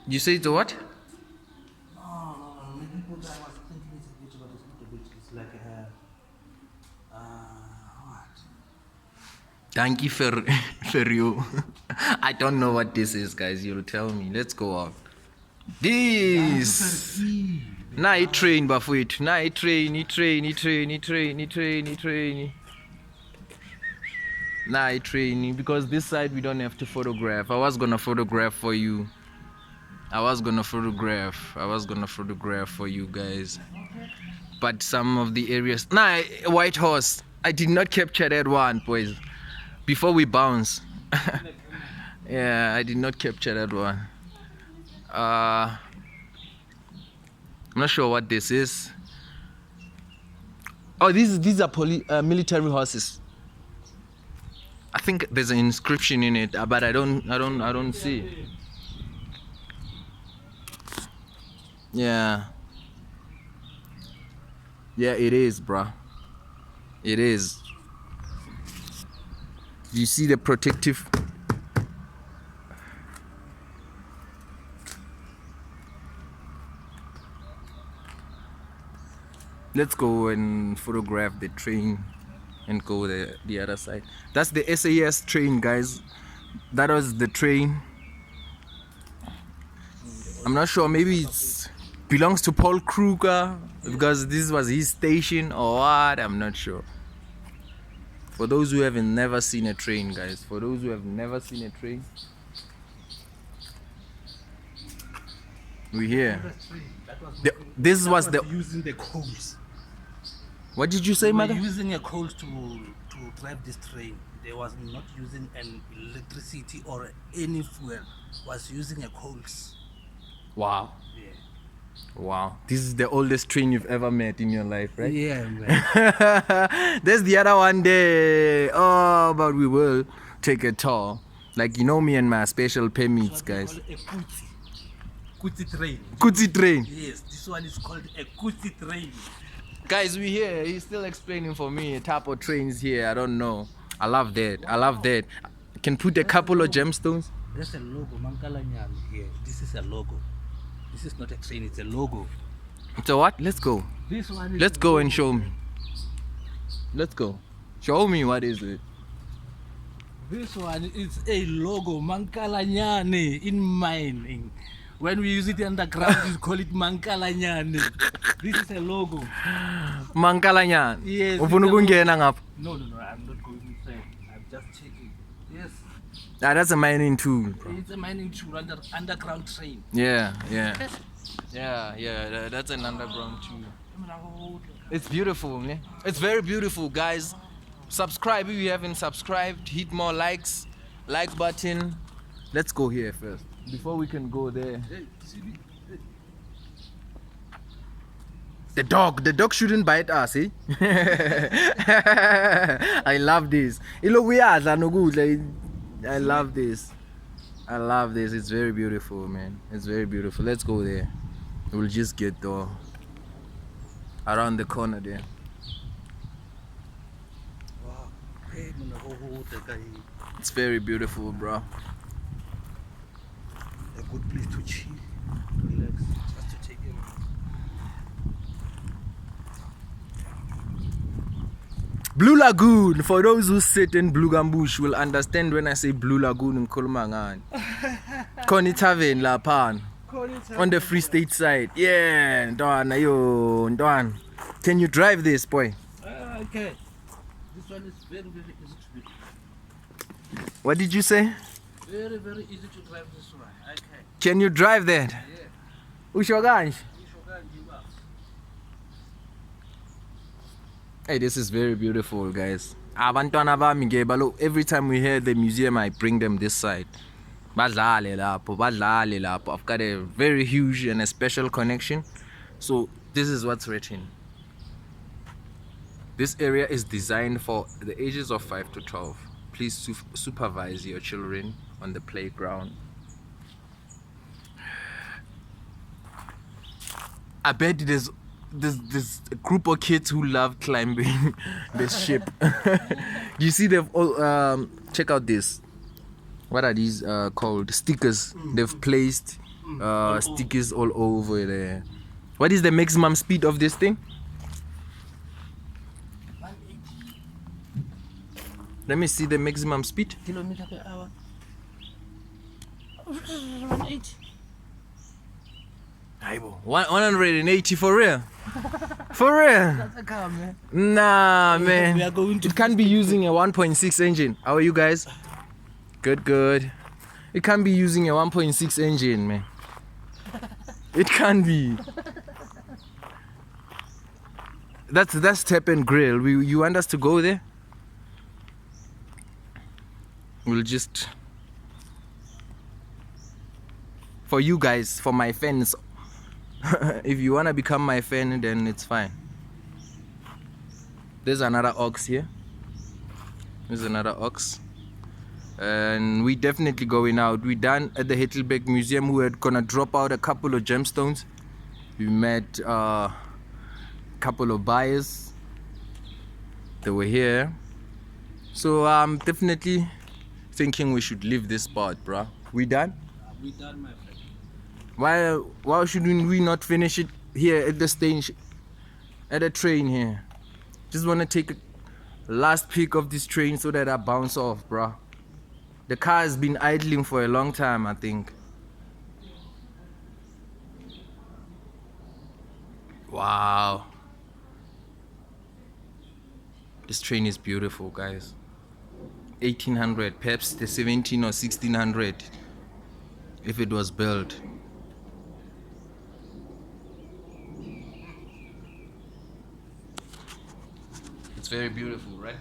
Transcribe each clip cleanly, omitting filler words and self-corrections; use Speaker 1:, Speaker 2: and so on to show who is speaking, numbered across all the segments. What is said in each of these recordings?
Speaker 1: You say it's a what?
Speaker 2: No. Maybe what I was thinking is a little bit. It's like what?
Speaker 1: Thank you for you. I don't know what this is, guys. You'll tell me. Let's go out. This. Nah, he train, Bafwit. Nah, he train. Nah, he train. Because this side we don't have to photograph. I was gonna photograph for you. I was gonna photograph for you guys. But some of the areas. Nah, White Horse. I did not capture that one, boys. Before we bounce. Yeah, I did not capture that one. I'm not sure what this is. Oh, these are military horses. I think there's an inscription in it, but I don't see. Yeah. Yeah, it is, bruh. It is. You see the protective. Let's go and photograph the train and go the other side. That's the SAS train, guys. That was the train. I'm not sure, maybe it belongs to Paul Kruger because this was his station or what, I'm not sure. For those who have never seen a train, guys, for those who have never seen a train, we're here. This was the
Speaker 2: using the coals.
Speaker 1: What did you say,
Speaker 2: They were
Speaker 1: mother?
Speaker 2: using a coal to drive this train. They was not using an electricity or any fuel. Was using a coals.
Speaker 1: Wow.
Speaker 2: Yeah.
Speaker 1: Wow. This is the oldest train you've ever met in your life, right?
Speaker 2: Yeah, man.
Speaker 1: There's the other one there. Oh, but we will take a tour. Like, you know me and my special permits, guys.
Speaker 2: A Kuti train.
Speaker 1: Kutsi train.
Speaker 2: Yes, this one is called a Kuti train.
Speaker 1: Guys, we here. He's still explaining for me. Type of trains here. I don't know. I love that. Can put a couple of gemstones.
Speaker 2: There's a logo, Mankalanyan here. This is a logo. This is not a train, it's a logo.
Speaker 1: So what? Let's go.
Speaker 2: This one is
Speaker 1: Let's go and show me. Let's go. Show me what is it.
Speaker 2: This one is a logo, Mankalanyane in mining. When we use it underground, we call it Mankalanyane. This is a logo.
Speaker 1: Mankalanyan.
Speaker 2: Yes.
Speaker 1: Ufuna ukungena ngapha.
Speaker 2: No, I'm not going inside. I'm just checking. Yes.
Speaker 1: Ah, that's a mining tool, bro.
Speaker 2: It's a mining tool, underground train.
Speaker 1: Yeah. That's an underground tool. It's beautiful, man. It's very beautiful, guys. Subscribe if you haven't subscribed. Hit more likes. Like button. Let's go here first before we can go there. The dog shouldn't bite us, eh? I love this. I love this. It's very beautiful, man. It's very beautiful. Let's go there. We'll just get around the corner there.
Speaker 2: Wow. Hey,
Speaker 1: It's very beautiful, bro.
Speaker 2: a good place to chill, to relax, just to take in.
Speaker 1: Blue Lagoon. For those who sit in Blue Gambush will understand when I say Blue Lagoon in Kolmangan. Connie Tavern La Pan. On the Free State side. Yeah, Ndwan. Can you drive this, boy?
Speaker 2: Okay. This one is very, very easy to do.
Speaker 1: What did you say?
Speaker 2: Very, very easy to drive this one. Okay.
Speaker 1: Can you drive that?
Speaker 2: Yeah.
Speaker 1: Ushoganj.
Speaker 2: You should go and give up.
Speaker 1: Hey, this is very beautiful, guys. Abantwana bami ngebalo. Every time we hear the museum, I bring them this side. Badlale lapho. I've got a very huge and a special connection. So this is what's written. This area is designed for the ages of 5 to 12. Please supervise your children on the playground. I bet there's a group of kids who love climbing this ship. You see, they've all check out this. What are these called? Stickers. They've placed
Speaker 2: all
Speaker 1: stickers all over there. What is the maximum speed of this thing?
Speaker 2: 180
Speaker 1: Let me see the maximum speed.
Speaker 2: kilometer per hour. 180.
Speaker 1: 180 for real? For real?
Speaker 2: That's a car, man.
Speaker 1: Nah,
Speaker 2: We
Speaker 1: man.
Speaker 2: are going to
Speaker 1: It can't be using a 1.6 engine. How are you guys? Good. It can't be using a 1.6 engine, man. It can't be. That's Tap and Grill. You want us to go there? We'll just, for you guys, for my fans. If you wanna become my fan, then it's fine. There's another ox here. There's another ox. And we definitely going out. We done at the Heidelberg Museum. We were gonna drop out a couple of gemstones. We met a couple of buyers. They were here. So I'm definitely thinking we should leave this spot, bruh. We done?
Speaker 2: We done, my friend.
Speaker 1: Why shouldn't we not finish it here at the station, at the train here? Just want to take a last peek of this train so that I bounce off, bruh. The car has been idling for a long time, I think. Wow. This train is beautiful, guys. 1800, perhaps the 17 or 1600 if it was built. It's very beautiful, right?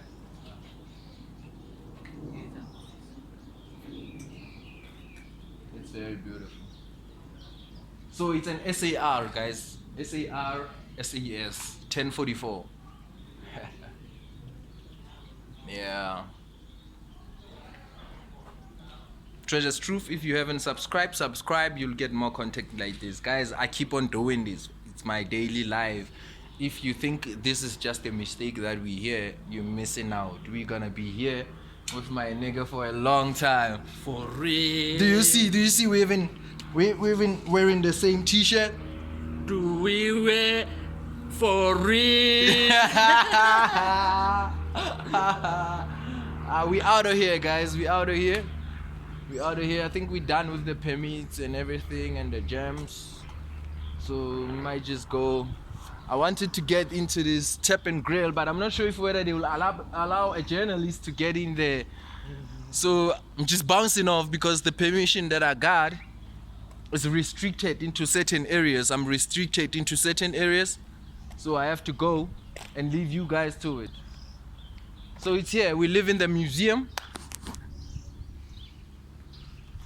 Speaker 1: It's very beautiful. So it's an SAR, guys. SAR SAS 1044. Yeah. Treasure's Truth, if you haven't subscribe, you'll get more content like this. Guys, I keep on doing this. It's my daily life. If you think this is just a mistake that we hear, you're missing out. We're gonna be here with my nigga for a long time.
Speaker 2: For real.
Speaker 1: Do you see we're even wearing the same t-shirt?
Speaker 2: Do we wear for real?
Speaker 1: We out of here, guys. We out of here. I think we're done with the permits and everything and the gems. So we might just go. I wanted to get into this Tap and Grill, but I'm not sure if whether they will allow a journalist to get in there. So I'm just bouncing off because the permission that I got is restricted into certain areas. I'm restricted into certain areas. So I have to go and leave you guys to it. So it's here. We live in the museum.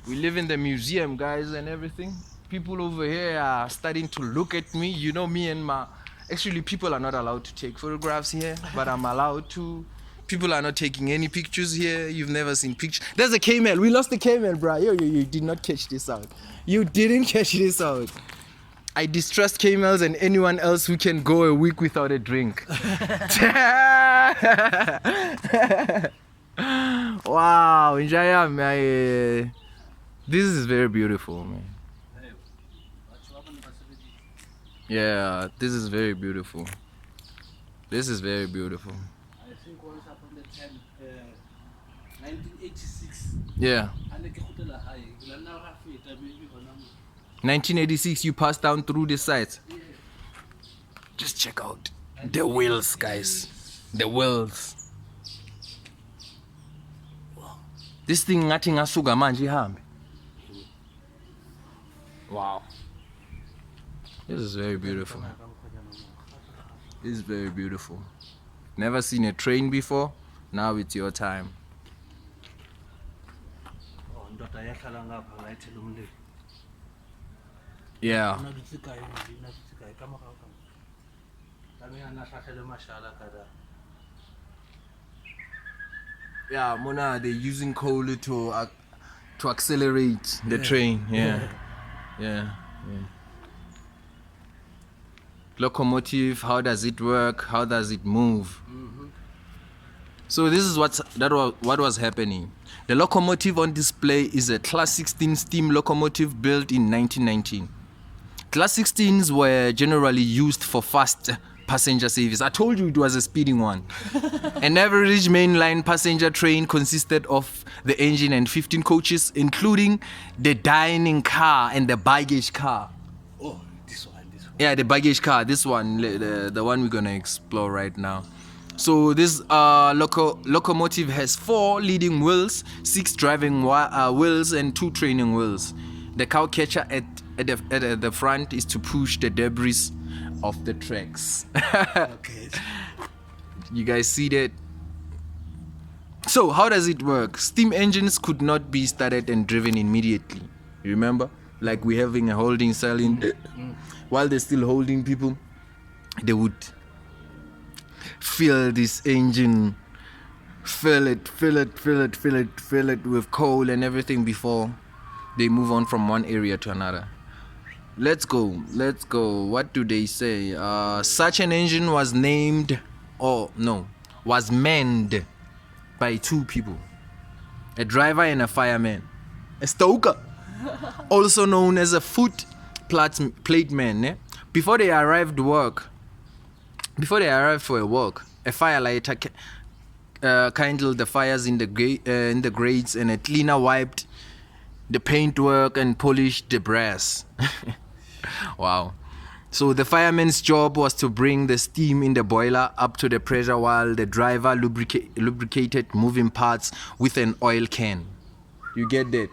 Speaker 1: We live in the museum, guys, and everything. People over here are starting to look at me. You know, me and my... Actually, people are not allowed to take photographs here, but I'm allowed to. People are not taking any pictures here. You've never seen pictures. There's a camel. We lost the camel, bro. You did not catch this out. You didn't catch this out. I distrust camels and anyone else who can go a week without a drink. Wow, Njaya, man. This is very beautiful, man. Yeah, this is very beautiful. This is very beautiful.
Speaker 2: I think once upon the time, 1986.
Speaker 1: Yeah. 1986, you passed down through the site. Just check out the wheels, guys. The wheels. This thing ngathi ngasuka manje ihambe. Wow. This is very beautiful. This is very beautiful. Never seen a train before. Now it's your time. Yeah. Yeah, Mona, they're using coal to accelerate the train. Yeah. Locomotive, how does it work? How does it move? So this is what was happening. The locomotive on display is a Class 16 steam locomotive built in 1919. Class 16s were generally used for fast passenger service. I told you it was a speeding one. An average mainline passenger train consisted of the engine and 15 coaches, including the dining car and the baggage car.
Speaker 2: Oh, this one.
Speaker 1: Yeah, the baggage car. This one, the one we're gonna explore right now. So this locomotive has 4 leading wheels, 6 driving wheels, and 2 training wheels. The cow catcher at the front is to push the debris of the tracks.
Speaker 2: Okay.
Speaker 1: You guys see that? So how does it work? Steam engines could not be started and driven immediately. You remember? Like we're having a holding cell in while they're still holding people, they would fill this engine, fill it with coal and everything before they move on from one area to another. Let's go. What do they say? Such an engine was manned by 2 people, a driver and a fireman, a stoker, also known as a foot plate man. Before they arrived for work, a firelighter kindled the fires in the grates, and a cleaner wiped the paintwork and polished the brass. Wow. So the fireman's job was to bring the steam in the boiler up to the pressure, while the driver lubricated moving parts with an oil can. You get that?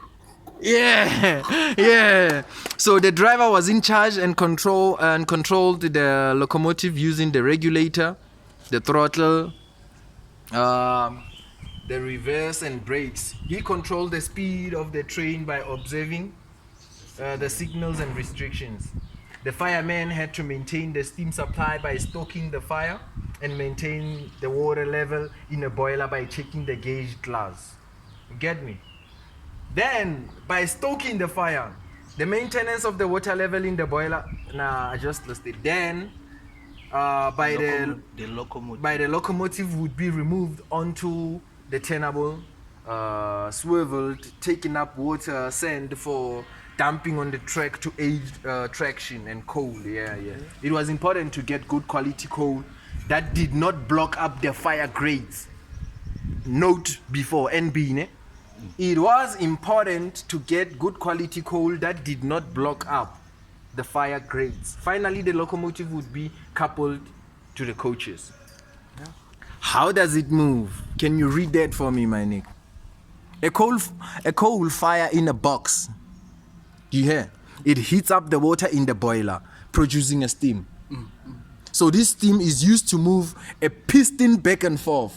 Speaker 1: Yeah. So the driver was in charge and controlled the locomotive using the regulator, the throttle, the reverse and brakes. He controlled the speed of the train by observing the signals and restrictions. The fireman had to maintain the steam supply by stoking the fire and maintain the water level in a boiler by checking the gauge glass. You get me? Then, by stoking the fire, the maintenance of the water level in the boiler. I just lost it. Then, the locomotive would be removed onto the turntable, swiveled, taking up water, sand for dumping on the track to aid traction, and coal. It was important to get good quality coal that did not block up the fire grates. Note before NB, ne? It was important to get good quality coal that did not block up the fire grates. Finally, the locomotive would be coupled to the coaches. How does it move? Can you read that for me, my Nick? A coal fire in a box. You hear? It heats up the water in the boiler, producing a steam. So this steam is used to move a piston back and forth.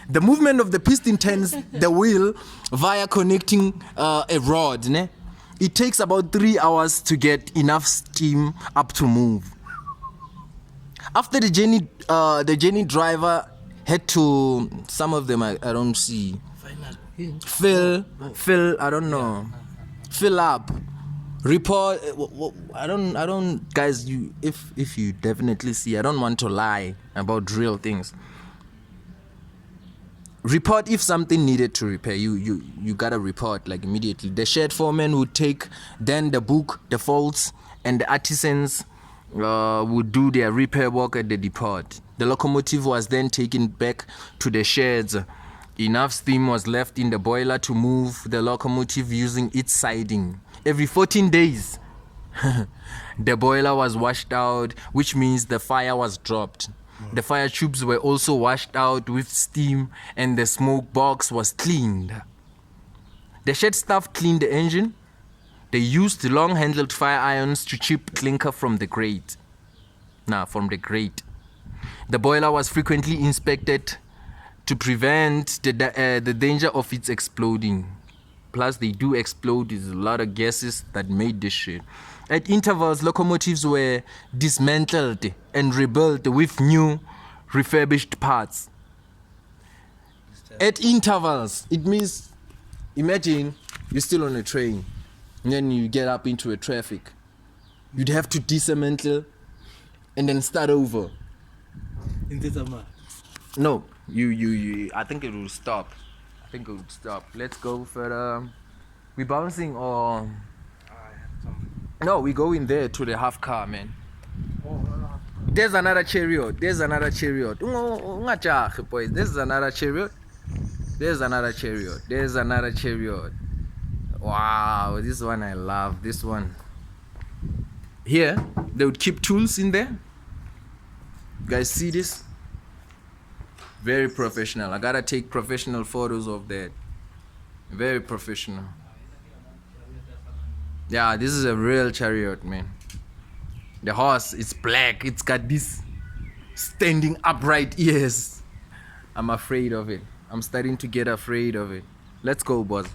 Speaker 1: The movement of the piston turns the wheel via connecting a rod. Ne? It takes about 3 hours to get enough steam up to move. After the journey driver had to, some of them I don't see, fill, I don't know, fill up, report. I don't, guys. You, if you definitely see, I don't want to lie about real things. Report if something needed to repair. You gotta report like immediately. The shed foreman would take then the book, the faults, and the artisans would do their repair work at the depot. The locomotive was then taken back to the sheds. Enough steam was left in the boiler to move the locomotive using its siding. Every 14 days, the boiler was washed out, which means the fire was dropped. The fire tubes were also washed out with steam, and the smoke box was cleaned. The shed staff cleaned the engine. They used long-handled fire irons to chip clinker from the grate. The boiler was frequently inspected to prevent the danger of its exploding. Plus, they do explode. There's a lot of gases that made this shit. At intervals, locomotives were dismantled and rebuilt with new, refurbished parts. At intervals, it means, imagine you're still on a train, and then you get up into a traffic. You'd have to dismantle and then start over.
Speaker 2: In the summer.
Speaker 1: No, I think it will stop. I think it will stop. Let's go further. We bouncing or no? We go in there to the half car, man. There's another chariot. There's another chariot. Ungajahi, boys. There's another chariot. There's another chariot. There's another chariot. Wow, this one I love. This one. Here, they would keep tools in there. You guys see this? Very professional. I gotta take professional photos of that. Very professional. Yeah, this is a real chariot, man. The horse is black. It's got this standing upright ears. I'm afraid of it. I'm starting to get afraid of it. Let's go, boss.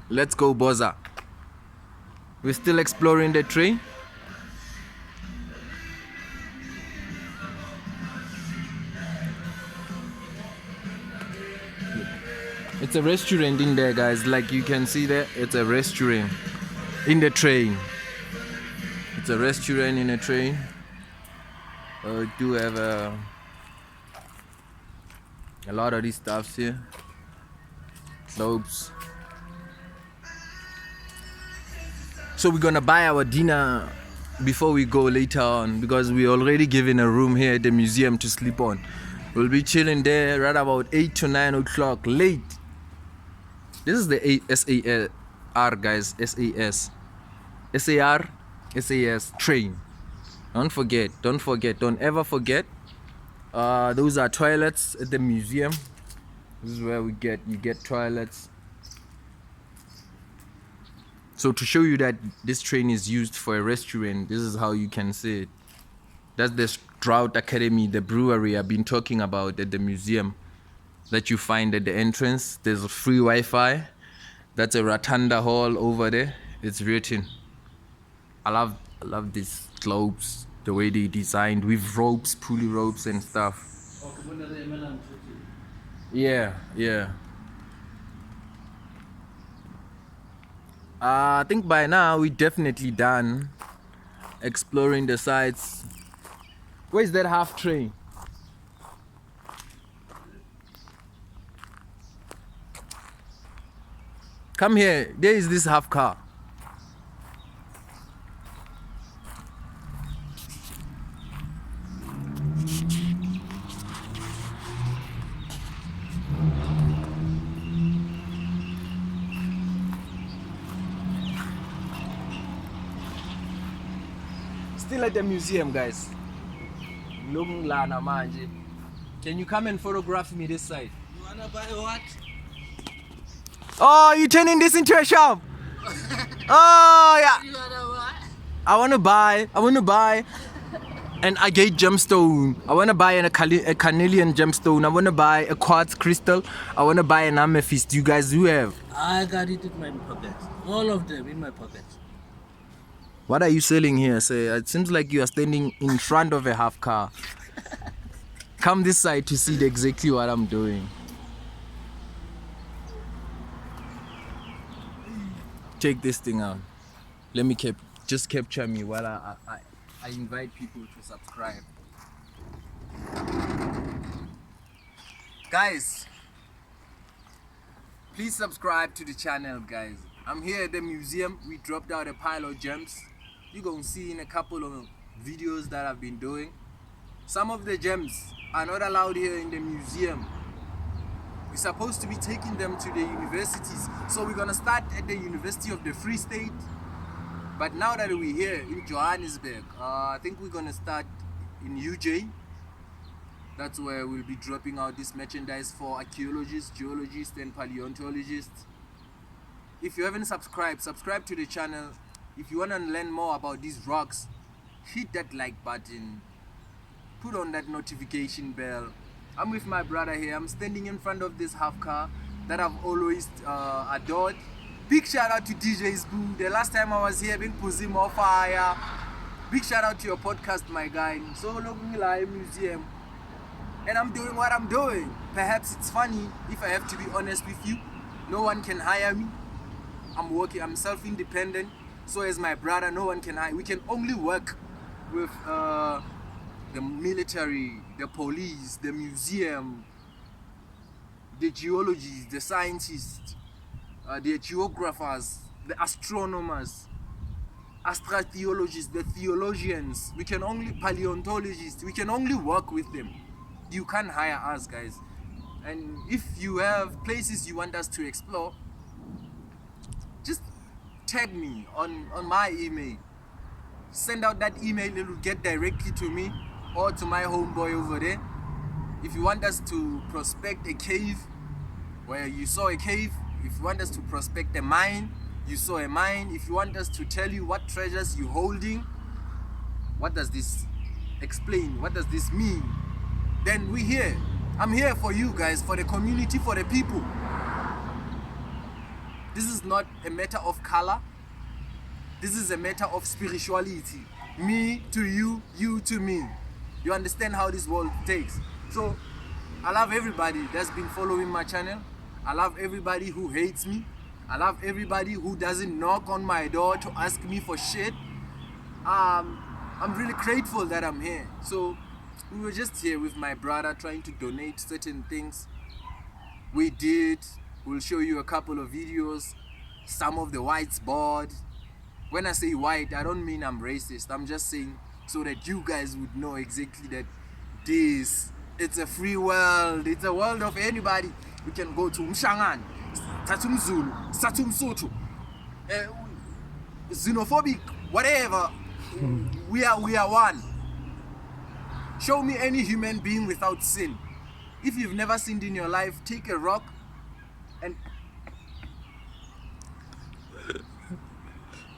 Speaker 1: Let's go, Boza. We're still exploring the train. It's a restaurant in there, guys. Like you can see there, it's a restaurant in the train. It's a restaurant in a train. We do have a lot of these stuffs here. Slopes. So we're gonna buy our dinner before we go later on because we're already given a room here at the museum to sleep on. We'll be chilling there right about 8 to 9 o'clock late. This is the SAR, guys. SAS. SAR, SAS train. Don't forget, don't ever forget. Those are toilets at the museum. This is where you get toilets. So to show you that this train is used for a restaurant, this is how you can see it. That's the Strout Academy, the brewery I've been talking about at the museum that you find at the entrance. There's a free Wi-Fi. That's a Rotunda Hall over there. It's written. I love these globes, the way they designed with ropes, pulley ropes and stuff. Yeah. I think by now we're definitely done exploring the sites. Where's that half train? Come here, there is this half car. Still at the museum, guys. Lungilana manje. Can you come and photograph me this side?
Speaker 2: You wanna buy what?
Speaker 1: Oh, you turning this into a shop? Oh yeah.
Speaker 2: You wanna what?
Speaker 1: I wanna buy an agate gemstone. I wanna buy a carnelian gemstone. I wanna buy a quartz crystal. I wanna buy an amethyst. You guys do have?
Speaker 2: I got it in my pocket. All of them in my pocket.
Speaker 1: What are you selling here? Say, it seems like you are standing in front of a half car. Come this side to see exactly what I'm doing. Check this thing out. Let me just capture me while I invite people to subscribe. Guys, please subscribe to the channel, guys. I'm here at the museum. We dropped out a pile of gems. You're gonna see in a couple of videos that I've been doing. Some of the gems are not allowed here in the museum. We're supposed to be taking them to the universities. So we're gonna start at the University of the Free State. But now that we're here in Johannesburg, I think we're gonna start in UJ. That's where we'll be dropping out this merchandise for archaeologists, geologists, and paleontologists. If you haven't subscribed, subscribe to the channel. If you want to learn more about these rocks, hit that like button. Put on that notification bell. I'm with my brother here. I'm standing in front of this half car that I've always adored. Big shout out to DJ Boo. The last time I was here, being Puzim on fire. Big shout out to your podcast, my guy. So looking live museum. And I'm doing what I'm doing. Perhaps it's funny if I have to be honest with you. No one can hire me. I'm working, I'm self-independent. So as my brother, no one can hire. We can only work with the military, the police, the museum, the geologists, the scientists, the geographers, the astronomers, astrotheologists, the theologians. We can only paleontologists. We can only work with them. You can't hire us, guys. And if you have places you want us to explore, just tag me on my email. Send out that email, it will get directly to me or to my homeboy over there. If you want us to prospect a cave where you saw a cave, if you want us to prospect a mine, you saw a mine, if you want us to tell you what treasures you're holding, what does this explain? What does this mean? Then we're here. I'm here for you guys, for the community, for the people. This is not a matter of color. This is a matter of spirituality. Me to you, you to me. You understand how this world takes. So, I love everybody that's been following my channel. I love everybody who hates me. I love everybody who doesn't knock on my door to ask me for shit. I'm really grateful that I'm here. So, we were just here with my brother trying to donate certain things. We did. We'll show you a couple of videos. Some of the whites board. When I say white, I don't mean I'm racist. I'm just saying so that you guys would know exactly that it's a free world. It's a world of anybody. We can go to Mshangan, Tatum Zulu, Satum Soto, xenophobic, whatever. We are one. Show me any human being without sin. If you've never sinned in your life, take a rock and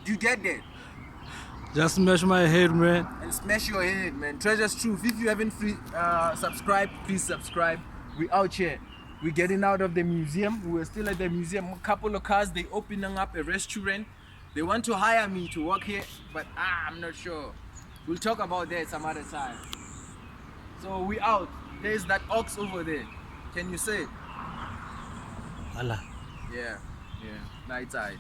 Speaker 1: you get there.
Speaker 2: Just smash my head, man.
Speaker 1: And smash your head, man. Treasures Truth. If you haven't subscribed, please subscribe. We out here. We're getting out of the museum. We were still at the museum. A couple of cars, they opening up a restaurant. They want to hire me to work here, but I'm not sure. We'll talk about that some other time. So we out. There's that ox over there. Can you say it?
Speaker 2: Allah.
Speaker 1: Yeah. Night side.